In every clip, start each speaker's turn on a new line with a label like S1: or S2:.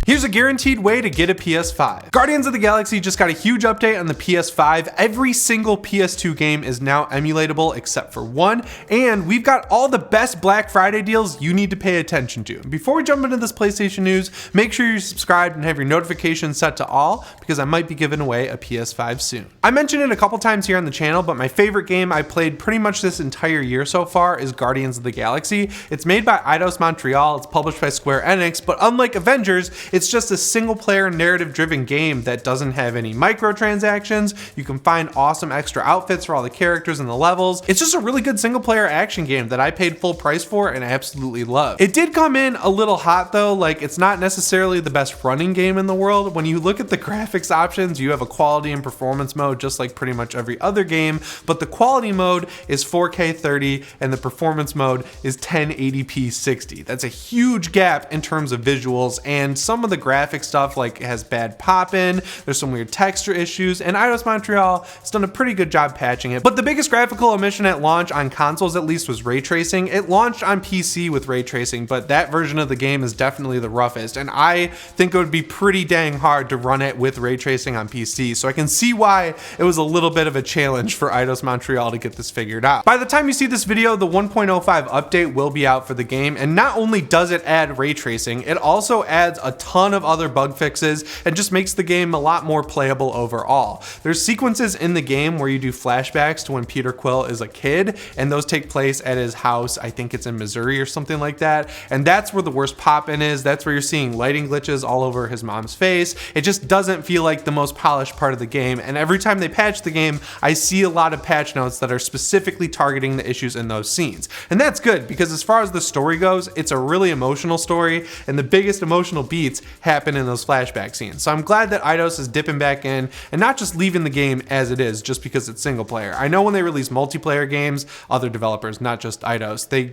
S1: Here's a guaranteed way to get a PS5. Guardians of the Galaxy just got a huge update on the PS5. Every single PS2 game is now emulatable except for one, and we've got all the best Black Friday deals you need to pay attention to. Before we jump into this PlayStation news, make sure you're subscribed and have your notifications set to all, because I might be giving away a PS5 soon. I mentioned it a couple times here on the channel, but my favorite game I played pretty much this entire year so far is Guardians of the Galaxy. It's made by Eidos-Montréal, it's published by Square Enix, but unlike Avengers, it's just a single player narrative driven game that doesn't have any microtransactions. You can find awesome extra outfits for all the characters and the levels. It's just a really good single player action game that I paid full price for and I absolutely love. It did come in a little hot though, like it's not necessarily the best running game in the world. When you look at the graphics options, you have a quality and performance mode just like pretty much every other game, but the quality mode is 4K 30 and the performance mode is 1080p 60. That's a huge gap in terms of visuals, and some of the graphic stuff like it has bad pop-in, there's some weird texture issues, and Eidos-Montréal has done a pretty good job patching it. But the biggest graphical omission at launch, on consoles at least, was ray tracing. It launched on PC with ray tracing, but that version of the game is definitely the roughest, and I think it would be pretty dang hard to run it with ray tracing on PC, so I can see why it was a little bit of a challenge for Eidos-Montréal to get this figured out. By the time you see this video, the 1.05 update will be out for the game, and not only does it add ray tracing, it also adds a ton of other bug fixes and just makes the game a lot more playable overall. There's sequences in the game where you do flashbacks to when Peter Quill is a kid, and those take place at his house. I think it's in Missouri or something like that, and that's where the worst pop-in is. That's where you're seeing lighting glitches all over his mom's face. It just doesn't feel like the most polished part of the game, and every time they patch the game, I see a lot of patch notes that are specifically targeting the issues in those scenes. And that's good, because as far as the story goes, it's a really emotional story, and the biggest emotional beats happen in those flashback scenes. So I'm glad that Eidos is dipping back in and not just leaving the game as it is just because it's single player. I know when they release multiplayer games, other developers, not just Eidos, they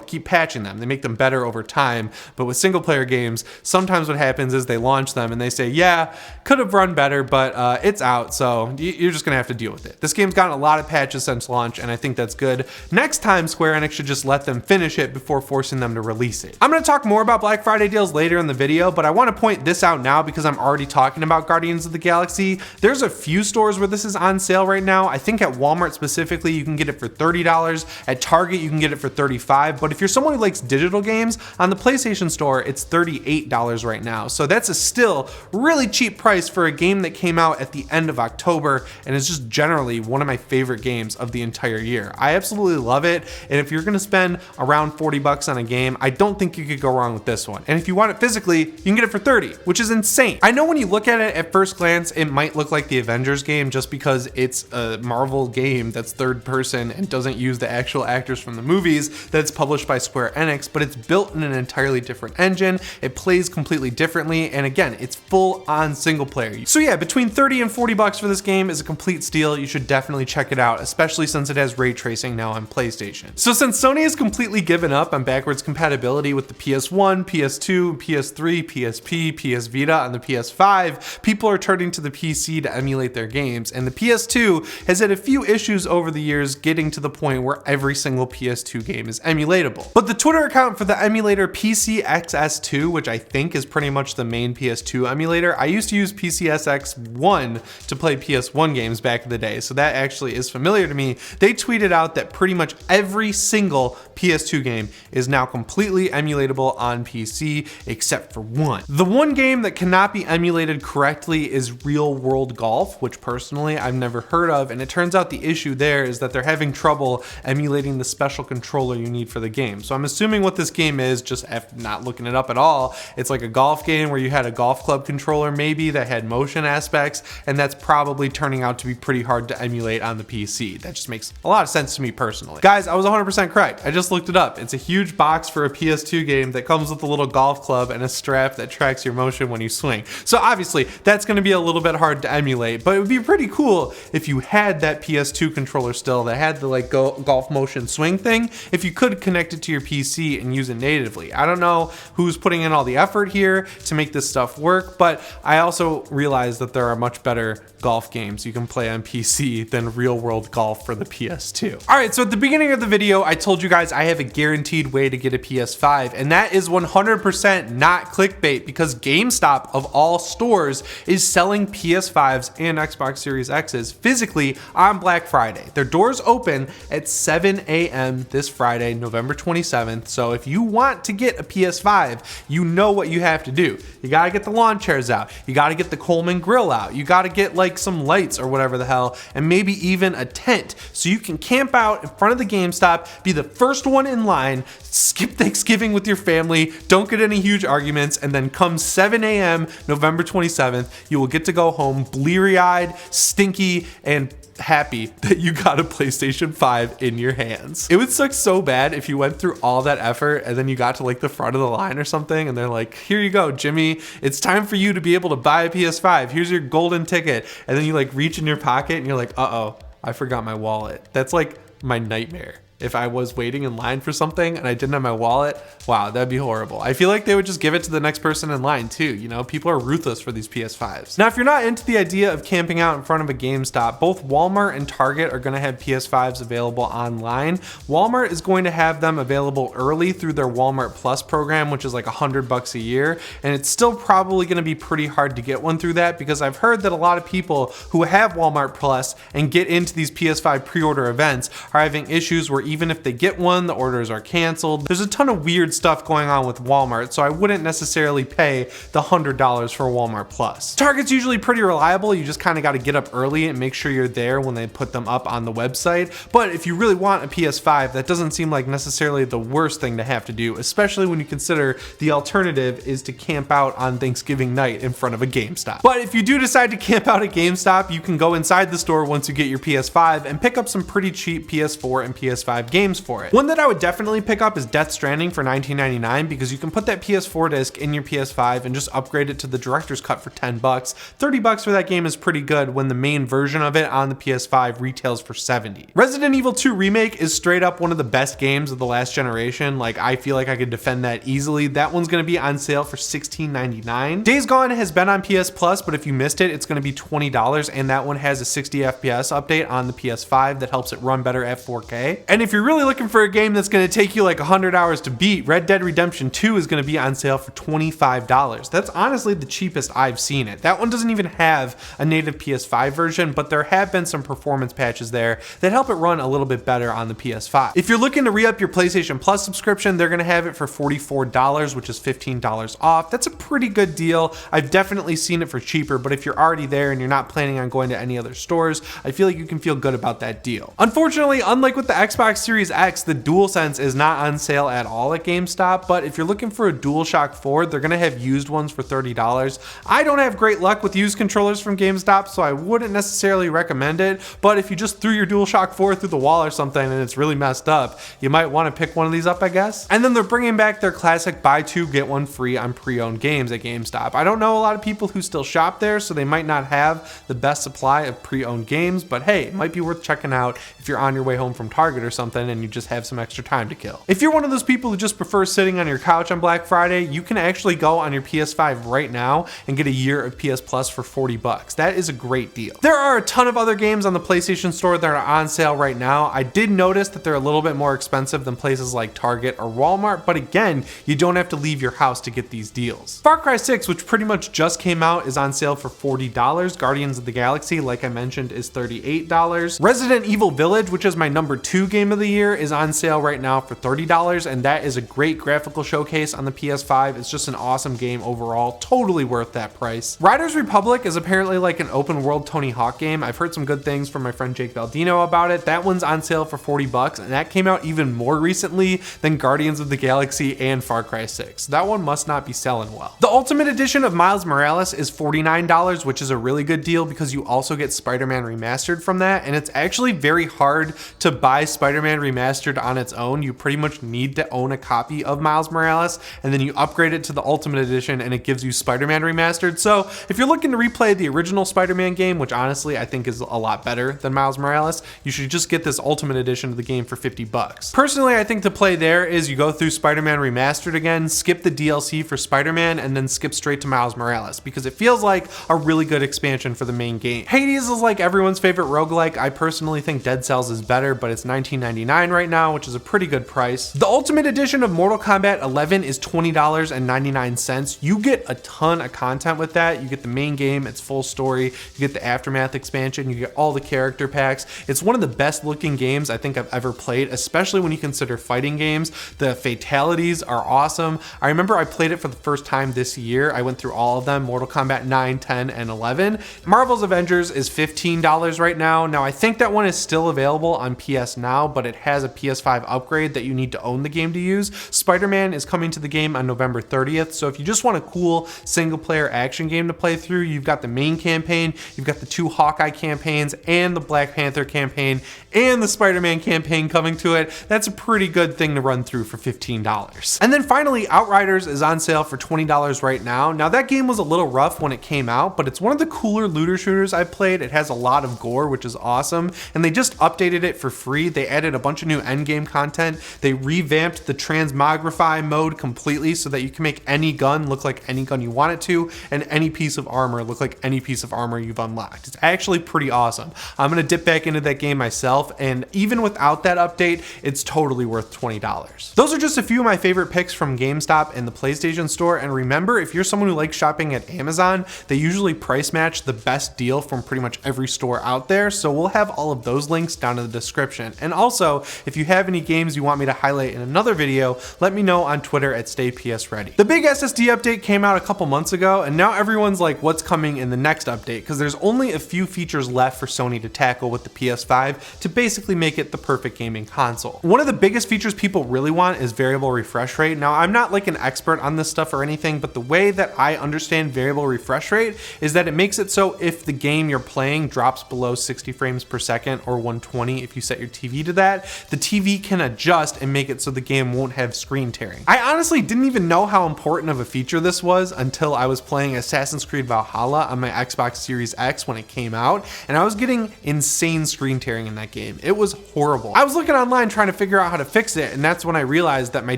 S1: keep patching them. They make them better over time. But with single player games, sometimes what happens is they launch them and they say, yeah, could have run better, but it's out, so you're just gonna have to deal with it. This game's gotten a lot of patches since launch, and I think that's good. Next time, Square Enix should just let them finish it before forcing them to release it. I'm gonna talk more about Black Friday deals later in the video, but I want to point this out now because I'm already talking about Guardians of the Galaxy. There's a few stores where this is on sale right now. I think at Walmart specifically, you can get it for $30. At Target, you can get it for $35. But if you're someone who likes digital games, on the PlayStation Store, it's $38 right now. So that's a still really cheap price for a game that came out at the end of October and is just generally one of my favorite games of the entire year. I absolutely love it. And if you're gonna spend around 40 bucks on a game, I don't think you could go wrong with this one. And if you want it physically, you can get it for 30, which is insane. I know when you look at it at first glance, it might look like the Avengers game just because it's a Marvel game that's third person and doesn't use the actual actors from the movies that's published by Square Enix, but it's built in an entirely different engine. It plays completely differently, and again, it's full on single player. So yeah, between 30 and 40 bucks for this game is a complete steal. You should definitely check it out, especially since it has ray tracing now on PlayStation. So since Sony has completely given up on backwards compatibility with the PS1, PS2, PS3, PSP, PS Vita, and the PS5, people are turning to the PC to emulate their games, and the PS2 has had a few issues over the years getting to the point where every single PS2 game is emulatable. But the Twitter account for the emulator PCXS2, which I think is pretty much the main PS2 emulator, I used to use PCSX1 to play PS1 games back in the day, so that actually is familiar to me. They tweeted out that pretty much every single PS2 game is now completely emulatable on PC except for one. The one game that cannot be emulated correctly is Real World Golf, which personally I've never heard of, and it turns out the issue there is that they're having trouble emulating the special controller you need for the game. So I'm assuming what this game is, just not looking it up at all, it's like a golf game where you had a golf club controller maybe that had motion aspects, and that's probably turning out to be pretty hard to emulate on the PC. That just makes a lot of sense to me personally. Guys, I was 100% correct. I just looked it up. It's a huge box for a PS2 game that comes with a little golf club and a strap that tracks your motion when you swing. So obviously that's going to be a little bit hard to emulate, but it would be pretty cool if you had that PS2 controller still that had the like golf motion swing thing, if you could connect it to your PC and use it natively. I don't know who's putting in all the effort here to make this stuff work, but I also realize that there are much better golf games you can play on PC than Real World Golf for the PS2. All right, so at the beginning of the video, I told you guys I have a guaranteed way to get a PS5, and that is 100% not clickbait, date because GameStop of all stores is selling PS5s and Xbox Series X's physically on Black Friday. Their doors open at 7 a.m. this Friday, November 27th. So if you want to get a PS5, you know what you have to do. You gotta get the lawn chairs out. You gotta get the Coleman grill out. You gotta get like some lights or whatever the hell, and maybe even a tent so you can camp out in front of the GameStop, be the first one in line, skip Thanksgiving with your family, don't get any huge arguments, and then come 7 a.m. November 27th, you will get to go home bleary-eyed, stinky, and happy that you got a PlayStation 5 in your hands. It would suck so bad if you went through all that effort and then you got to like the front of the line or something and they're like, here you go, Jimmy, it's time for you to be able to buy a PS5. Here's your golden ticket. And then you like reach in your pocket and you're like, uh-oh, I forgot my wallet. That's like my nightmare. If I was waiting in line for something and I didn't have my wallet, wow, that'd be horrible. I feel like they would just give it to the next person in line too. You know, people are ruthless for these PS5s. Now, if you're not into the idea of camping out in front of a GameStop, both Walmart and Target are gonna have PS5s available online. Walmart is going to have them available early through their Walmart Plus program, which is like $100 a year. And it's still probably gonna be pretty hard to get one through that because I've heard that a lot of people who have Walmart Plus and get into these PS5 pre-order events are having issues where even if they get one, the orders are canceled. There's a ton of weird stuff going on with Walmart, so I wouldn't necessarily pay the $100 for Walmart Plus. Target's usually pretty reliable. You just kind of got to get up early and make sure you're there when they put them up on the website. But if you really want a PS5, that doesn't seem like necessarily the worst thing to have to do, especially when you consider the alternative is to camp out on Thanksgiving night in front of a GameStop. But if you do decide to camp out at GameStop, you can go inside the store once you get your PS5 and pick up some pretty cheap PS4 and PS5 games for it. One that I would definitely pick up is Death Stranding for $19.99 because you can put that PS4 disc in your PS5 and just upgrade it to the director's cut for $10. $30 for that game is pretty good when the main version of it on the PS5 retails for $70. Resident Evil 2 Remake is straight up one of the best games of the last generation. Like, I feel like I could defend that easily. That one's gonna be on sale for $16.99. Days Gone has been on PS Plus, but if you missed it, it's gonna be $20, and that one has a 60 FPS update on the PS5 that helps it run better at 4K. And if you're really looking for a game that's going to take you like 100 hours to beat, Red Dead Redemption 2 is going to be on sale for $25. That's honestly the cheapest I've seen it. That one doesn't even have a native PS5 version, but there have been some performance patches there that help it run a little bit better on the PS5. If you're looking to re-up your PlayStation Plus subscription, they're going to have it for $44, which is $15 off. That's a pretty good deal. I've definitely seen it for cheaper, but if you're already there and you're not planning on going to any other stores, I feel like you can feel good about that deal. Unfortunately, unlike with the Xbox Series X, the DualSense is not on sale at all at GameStop, but if you're looking for a DualShock 4, they're gonna have used ones for $30. I don't have great luck with used controllers from GameStop, so I wouldn't necessarily recommend it, but if you just threw your DualShock 4 through the wall or something and it's really messed up, you might wanna pick one of these up, I guess. And then they're bringing back their classic buy two, get one free on pre-owned games at GameStop. I don't know a lot of people who still shop there, so they might not have the best supply of pre-owned games, but hey, it might be worth checking out if you're on your way home from Target or something and you just have some extra time to kill. If you're one of those people who just prefer sitting on your couch on Black Friday, you can actually go on your PS5 right now and get a year of PS Plus for $40. That is a great deal. There are a ton of other games on the PlayStation Store that are on sale right now. I did notice that they're a little bit more expensive than places like Target or Walmart, but again, you don't have to leave your house to get these deals. Far Cry 6, which pretty much just came out, is on sale for $40. Guardians of the Galaxy, like I mentioned, is $38. Resident Evil Village, which is my number 2 game of the year, is on sale right now for $30, and that is a great graphical showcase on the PS5. It's just an awesome game overall, totally worth that price. Riders Republic is apparently like an open world Tony Hawk game. I've heard some good things from my friend Jake Baldino about it. That one's on sale for $40, and that came out even more recently than Guardians of the Galaxy and Far Cry 6. That one must not be selling well. The Ultimate Edition of Miles Morales is $49, which is a really good deal because you also get Spider-Man Remastered from that, and it's actually very hard to buy Spider-Man Remastered on its own. You pretty much need to own a copy of Miles Morales, and then you upgrade it to the Ultimate Edition and it gives you Spider-Man Remastered. So if you're looking to replay the original Spider-Man game, which honestly I think is a lot better than Miles Morales, you should just get this Ultimate Edition of the game for $50. Personally, I think the play there is you go through Spider-Man Remastered again, skip the DLC for Spider-Man, and then skip straight to Miles Morales because it feels like a really good expansion for the main game. Hades is like everyone's favorite roguelike. I personally think Dead Cells is better, but it's $19.99 $19.99 right now, which is a pretty good price. The Ultimate Edition of Mortal Kombat 11 is $20.99. You get a ton of content with that. You get the main game, its full story, you get the Aftermath expansion, you get all the character packs. It's one of the best looking games I think I've ever played, especially when you consider fighting games. The fatalities are awesome. I remember I played it for the first time this year. I went through all of them, Mortal Kombat 9, 10, and 11. Marvel's Avengers is $15 right now. Now I think that one is still available on PS Now, but it has a PS5 upgrade that you need to own the game to use. Spider-Man is coming to the game on November 30th, so if you just want a cool single player action game to play through, you've got the main campaign, you've got the 2 Hawkeye campaigns and the Black Panther campaign and the Spider-Man campaign coming to it. That's a pretty good thing to run through for $15. And then finally, Outriders is on sale for $20 right now. Now that game was a little rough when it came out, but it's one of the cooler looter shooters I've played. It has a lot of gore, which is awesome, and they just updated it for free. They added a bunch of new endgame content. They revamped the transmogrify mode completely so that you can make any gun look like any gun you want it to, and any piece of armor look like any piece of armor you've unlocked. It's actually pretty awesome. I'm gonna dip back into that game myself, and even without that update, it's totally worth $20. Those are just a few of my favorite picks from GameStop and the PlayStation Store, and remember, if you're someone who likes shopping at Amazon, they usually price match the best deal from pretty much every store out there, so we'll have all of those links down in the description. And also, if you have any games you want me to highlight in another video, let me know on Twitter at StayPSReady. The big SSD update came out a couple months ago, and now everyone's like, what's coming in the next update? Because there's only a few features left for Sony to tackle with the PS5 to basically make it the perfect gaming console. One of the biggest features people really want is variable refresh rate. Now, I'm not like an expert on this stuff or anything, but the way that I understand variable refresh rate is that it makes it so if the game you're playing drops below 60 frames per second or 120 if you set your TV to that, the TV can adjust and make it so the game won't have screen tearing. I honestly didn't even know how important of a feature this was until I was playing Assassin's Creed Valhalla on my Xbox Series X when it came out, and I was getting insane screen tearing in that game. It was horrible. I was looking online trying to figure out how to fix it, and that's when I realized that my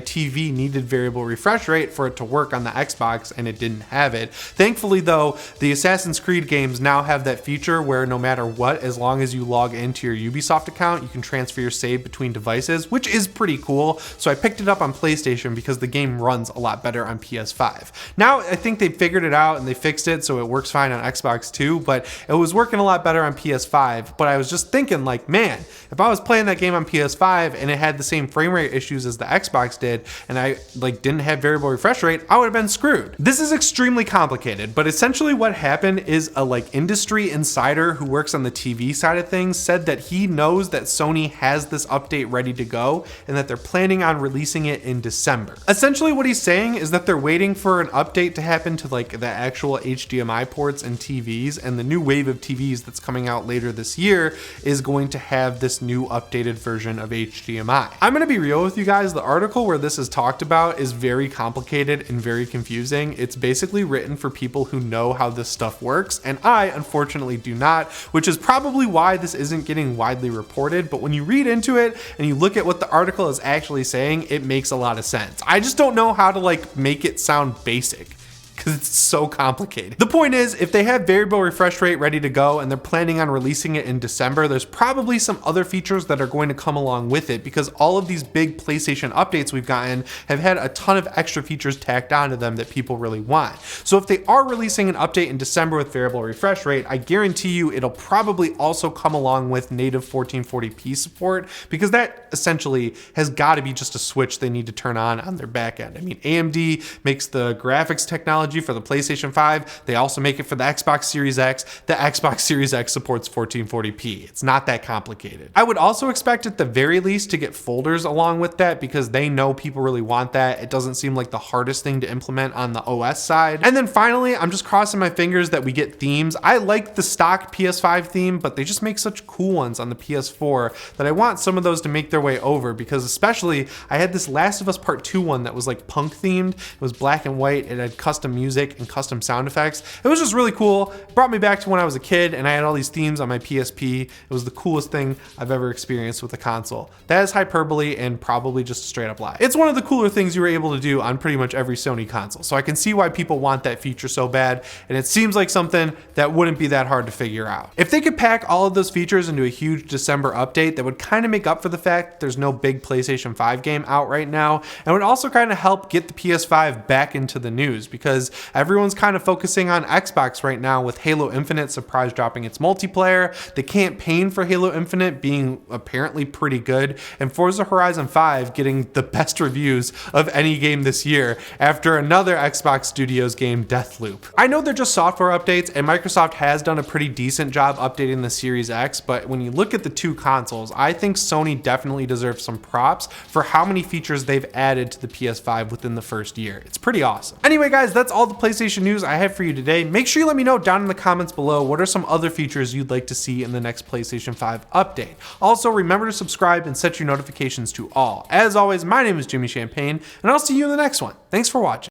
S1: TV needed variable refresh rate for it to work on the Xbox, and it didn't have it. Thankfully though, the Assassin's Creed games now have that feature where no matter what, as long as you log into your Ubisoft account, you can transfer your save between devices, which is pretty cool. So I picked it up on PlayStation because the game runs a lot better on PS5. Now I think they figured it out and they fixed it so it works fine on Xbox too, but it was working a lot better on PS5. But I was just thinking like, man, if I was playing that game on PS5 and it had the same frame rate issues as the Xbox did, and I like didn't have variable refresh rate, I would have been screwed. This is extremely complicated, but essentially what happened is a like industry insider who works on the TV side of things said that he knows that Sony has this update ready to go and that they're planning on releasing it in December. Essentially what he's saying is that they're waiting for an update to happen to like the actual HDMI ports and TVs, and the new wave of TVs that's coming out later this year is going to have this new updated version of HDMI. I'm gonna be real with you guys, the article where this is talked about is very complicated and very confusing. It's basically written for people who know how this stuff works, and I unfortunately do not, which is probably why this isn't getting widely reported, but when you read into it and you look at what the article is actually saying, it makes a lot of sense. I just don't know how to like make it sound basic, because it's so complicated. The point is, if they have variable refresh rate ready to go and they're planning on releasing it in December, there's probably some other features that are going to come along with it, because all of these big PlayStation updates we've gotten have had a ton of extra features tacked onto them that people really want. So if they are releasing an update in December with variable refresh rate, I guarantee you it'll probably also come along with native 1440p support, because that essentially has got to be just a switch they need to turn on their back end. I mean, AMD makes the graphics technology for the PlayStation 5. They also make it for the Xbox Series X. The Xbox Series X supports 1440p. It's not that complicated. I would also expect at the very least to get folders along with that, because they know people really want that. It doesn't seem like the hardest thing to implement on the OS side. And then finally, I'm just crossing my fingers that we get themes. I like the stock PS5 theme, but they just make such cool ones on the PS4 that I want some of those to make their way over, because especially I had this Last of Us Part 2 one that was like punk themed. It was black and white. It had custom custom music and custom sound effects. It was just really cool. It brought me back to when I was a kid and I had all these themes on my PSP. It was the coolest thing I've ever experienced with a console. That is hyperbole and probably just a straight up lie. It's one of the cooler things you were able to do on pretty much every Sony console. So I can see why people want that feature so bad, and it seems like something that wouldn't be that hard to figure out. If they could pack all of those features into a huge December update, that would kind of make up for the fact there's no big PlayStation 5 game out right now, and would also kind of help get the PS5 back into the news, because everyone's kind of focusing on Xbox right now with Halo Infinite surprise dropping its multiplayer, the campaign for Halo Infinite being apparently pretty good, and Forza Horizon 5 getting the best reviews of any game this year after another Xbox Studios game, Deathloop. I know they're just software updates, and Microsoft has done a pretty decent job updating the Series X, but when you look at the two consoles, I think Sony definitely deserves some props for how many features they've added to the PS5 within the first year. It's pretty awesome. Anyway guys, that's all the PlayStation news I have for you today. Make sure you let me know down in the comments below what are some other features you'd like to see in the next PlayStation 5 update. Also, remember to subscribe and set your notifications to all. As always, my name is Jimmy Champagne, and I'll see you in the next one. Thanks for watching.